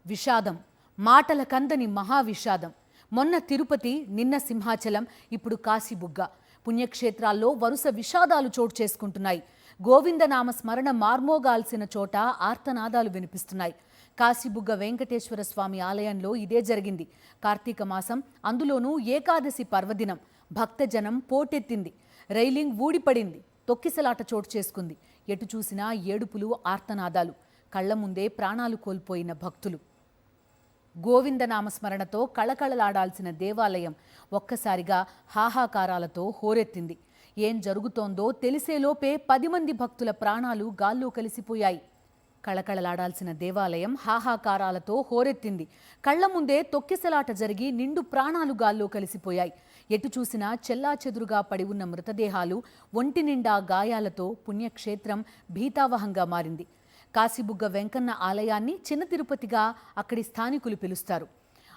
విషాదం, మాటల కందని మహావిషాదం. మొన్న తిరుపతి, నిన్న సింహాచలం, ఇప్పుడు కాశీబుగ్గ. పుణ్యక్షేత్రాల్లో వరుస విషాదాలు చోటు చేసుకుంటున్నాయి. గోవిందనామ స్మరణ మార్మోగాల్సిన చోట ఆర్తనాదాలు వినిపిస్తున్నాయి. కాశీబుగ్గ వెంకటేశ్వర స్వామి ఆలయంలో ఇదే జరిగింది. కార్తీక మాసం, అందులోనూ ఏకాదశి పర్వదినం. భక్తజనం పోటెత్తింది. రైలింగ్ ఊడిపడింది. తొక్కిసలాట చోటు చేసుకుంది. ఎటు చూసినా ఏడుపులు, ఆర్తనాదాలు. కళ్ల ముందే ప్రాణాలు కోల్పోయిన భక్తులు. గోవిందనామస్మరణతో కళకళలాడాల్సిన దేవాలయం ఒక్కసారిగా హాహాకారాలతో హోరెత్తింది. ఏం జరుగుతోందో తెలిసేలోపే 10 మంది భక్తుల ప్రాణాలు గాల్లో కలిసిపోయాయి. కళకళలాడాల్సిన దేవాలయం హాహాకారాలతో హోరెత్తింది. కళ్ల ముందే తొక్కిసలాట జరిగి నిండు ప్రాణాలు గాల్లో కలిసిపోయాయి. ఎటు చూసినా చెల్లాచెదురుగా పడి ఉన్న మృతదేహాలు, ఒంటి నిండా గాయాలతో పుణ్యక్షేత్రం భీతావహంగా మారింది. కాశీబుగ్గ వెంకన్న ఆలయాన్ని చిన్న తిరుపతిగా అక్కడి స్థానికులు పిలుస్తారు.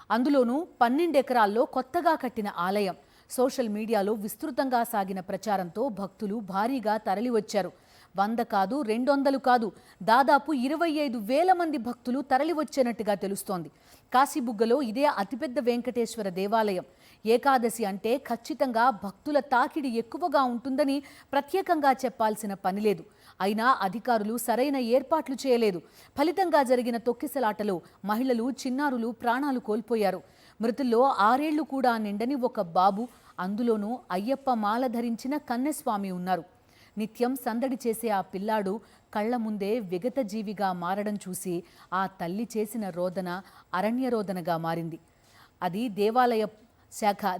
అందులోనూ 12 ఎకరాల్లో కొత్తగా కట్టిన ఆలయం. సోషల్ మీడియాలో విస్తృతంగా సాగిన ప్రచారంతో భక్తులు భారీగా తరలివచ్చారు. 100 కాదు, 200 కాదు, దాదాపు 25,000 మంది భక్తులు తరలివచ్చినట్టుగా తెలుస్తోంది. కాశీబుగ్గలో ఇదే అతిపెద్ద వెంకటేశ్వర దేవాలయం. ఏకాదశి అంటే ఖచ్చితంగా భక్తుల తాకిడి ఎక్కువగా ఉంటుందని ప్రత్యేకంగా చెప్పాల్సిన పనిలేదు. అయినా అధికారులు సరైన ఏర్పాట్లు చేయలేదు. ఫలితంగా జరిగిన తొక్కిసలాటలో మహిళలు, చిన్నారులు ప్రాణాలు కోల్పోయారు. మృతుల్లో 6 ఏళ్లు కూడా నిండని ఒక బాబు, అందులోనూ అయ్యప్ప మాల ధరించిన కన్నెస్వామి ఉన్నారు. నిత్యం సందడి చేసే ఆ పిల్లాడు కళ్ల ముందే విగత జీవిగా మారడం చూసి ఆ తల్లి చేసిన రోదన అరణ్యరోదనగా మారింది. అది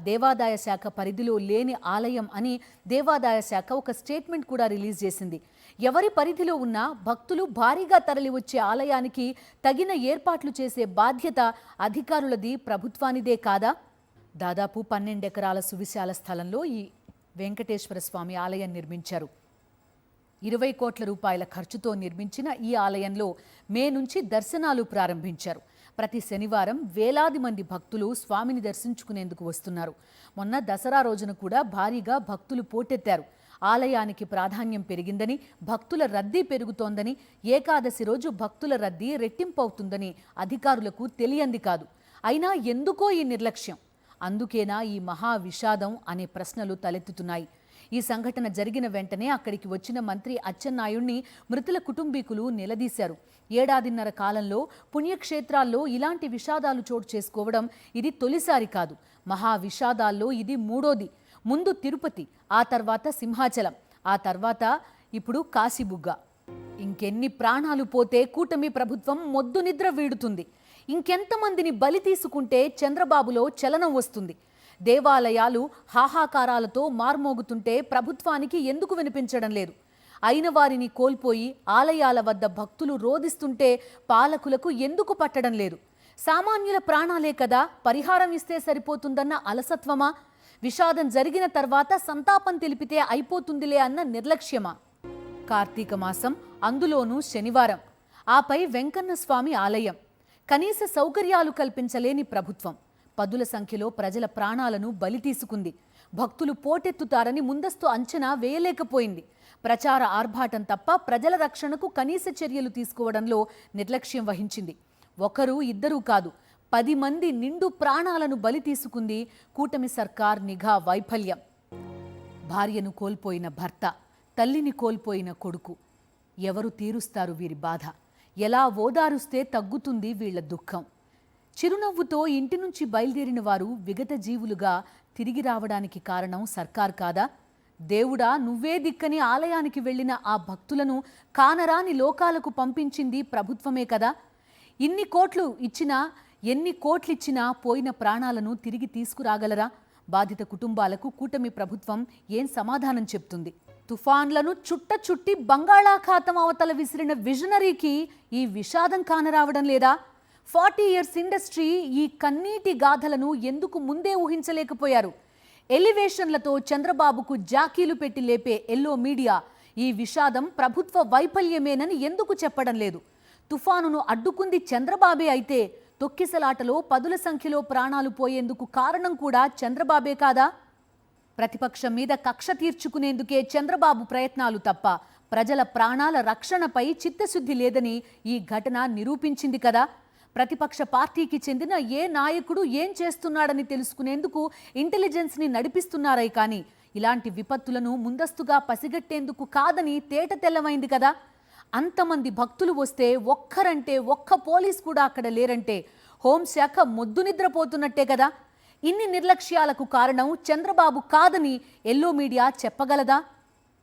దేవాదాయ శాఖ పరిధిలో లేని ఆలయం అని దేవాదాయ శాఖ ఒక స్టేట్మెంట్ కూడా రిలీజ్ చేసింది. ఎవరి పరిధిలో ఉన్నా భక్తులు భారీగా తరలివచ్చే ఆలయానికి తగిన ఏర్పాట్లు చేసే బాధ్యత అధికారులది, ప్రభుత్వానిదే కాదా? దాదాపు 12 ఎకరాల సువిశాల స్థలంలో ఈ వెంకటేశ్వర స్వామి ఆలయం నిర్మించారు. 20 కోట్ల రూపాయల ఖర్చుతో నిర్మించిన ఈ ఆలయంలో మే నుంచి దర్శనాలు ప్రారంభించారు. ప్రతి శనివారం వేలాది మంది భక్తులు స్వామిని దర్శించుకునేందుకు వస్తున్నారు. మొన్న దసరా రోజున కూడా భారీగా భక్తులు పోటెత్తారు. ఆలయానికి ప్రాధాన్యం పెరిగిందని, భక్తుల రద్దీ పెరుగుతోందని, ఏకాదశి రోజు భక్తుల రద్దీ రెట్టింపవుతుందని అధికారులకు తెలియంది కాదు. అయినా ఎందుకో ఈ నిర్లక్ష్యం? అందుకేనా ఈ మహా విషాదం అనే ప్రశ్నలు తలెత్తుతున్నాయి. ఈ సంఘటన జరిగిన వెంటనే అక్కడికి వచ్చిన మంత్రి అచ్చెన్నాయుడిని మృతుల కుటుంబీకులు నిలదీశారు. 1.5 ఏళ్ల కాలంలో పుణ్యక్షేత్రాల్లో ఇలాంటి విషాదాలు చోటు చేసుకోవడం ఇది తొలిసారి కాదు. మహా విషాదాల్లో ఇది 3వది. ముందు తిరుపతి, ఆ తర్వాత సింహాచలం, ఆ తర్వాత ఇప్పుడు కాశీబుగ్గ. ఇంకెన్ని ప్రాణాలు పోతే కూటమి ప్రభుత్వం మొద్దు నిద్ర వీడుతుంది? ఇంకెంతమందిని బలి తీసుకుంటే చంద్రబాబులో చలనం వస్తుంది? దేవాలయాలు హాహాకారాలతో మార్మోగుతుంటే ప్రభుత్వానికి ఎందుకు వినిపించడం లేదు? అయిన వారిని కోల్పోయి ఆలయాల వద్ద భక్తులు రోదిస్తుంటే పాలకులకు ఎందుకు పట్టడం లేదు? సామాన్యుల ప్రాణాలే కదా, పరిహారం ఇస్తే సరిపోతుందన్న అలసత్వమా? విషాదం జరిగిన తర్వాత సంతాపం తెలిపితే అయిపోతుందిలే అన్న నిర్లక్ష్యమా? కార్తీక మాసం, అందులోనూ శనివారం, ఆపై వెంకన్న స్వామి ఆలయం. కనీస సౌకర్యాలు కల్పించలేని ప్రభుత్వం పదుల సంఖ్యలో ప్రజల ప్రాణాలను బలి తీసుకుంది. భక్తులు పోటెత్తుతారని ముందస్తు అంచనా వేయలేకపోయింది. ప్రచార ఆర్భాటం తప్ప ప్రజల రక్షణకు కనీస చర్యలు తీసుకోవడంలో నిర్లక్ష్యం వహించింది. 1, 2 కాదు, 10 మంది నిండు ప్రాణాలను బలి తీసుకుంది కూటమి సర్కార్ నిఘా వైఫల్యం. భార్యను కోల్పోయిన భర్త, తల్లిని కోల్పోయిన కొడుకు. ఎవరు తీరుస్తారు వీరి బాధ? ఎలా ఓదారుస్తే తగ్గుతుంది వీళ్ల దుఃఖం? చిరునవ్వుతో ఇంటి నుంచి బయలుదేరిన వారు విగత జీవులుగా తిరిగి రావడానికి కారణం సర్కార్ కాదా? దేవుడా నువ్వే దిక్కని ఆలయానికి వెళ్లిన ఆ భక్తులను కానరాని లోకాలకు పంపించింది ప్రభుత్వమే కదా? ఎన్ని కోట్లిచ్చినా పోయిన ప్రాణాలను తిరిగి తీసుకురాగలరా? బాధిత కుటుంబాలకు కూటమి ప్రభుత్వం ఏం సమాధానం చెప్తుంది? తుఫాన్లను చుట్టి బంగాళాఖాతం అవతల విసిరిన విజనరీకి ఈ విషాదం కానరావడం లేదా? 40 ఇయర్స్ ఇండస్ట్రీ ఈ కన్నీటి గాథలను ఎందుకు ముందే ఊహించలేకపోయారు? ఎలివేషన్లతో చంద్రబాబుకు జాకీలు పెట్టి లేపే ఎల్లో మీడియా ఈ విషాదం ప్రభుత్వ వైఫల్యమేనని ఎందుకు చెప్పడం లేదు? తుఫానును అడ్డుకుంది చంద్రబాబే అయితే తొక్కిసలాటలో 10ల సంఖ్యలో ప్రాణాలు పోయేందుకు కారణం కూడా చంద్రబాబే కాదా? ప్రతిపక్షం మీద కక్ష తీర్చుకునేందుకే చంద్రబాబు ప్రయత్నాలు తప్ప ప్రజల ప్రాణాల రక్షణపై చిత్తశుద్ధి లేదని ఈ ఘటన నిరూపించింది కదా. ప్రతిపక్ష పార్టీకి చెందిన ఏ నాయకుడు ఏం చేస్తున్నాడని తెలుసుకునేందుకు ఇంటెలిజెన్స్ని నడిపిస్తున్నారే కానీ ఇలాంటి విపత్తులను ముందస్తుగా పసిగట్టేందుకు కాదని తేట తెల్లమైంది కదా. అంతమంది భక్తులు వస్తే ఒక్క పోలీస్ కూడా అక్కడ లేరంటే హోంశాఖ మొద్దు నిద్రపోతున్నట్టే కదా. ఇన్ని నిర్లక్ష్యాలకు కారణం చంద్రబాబు కాదని ఎల్లో మీడియా చెప్పగలదా?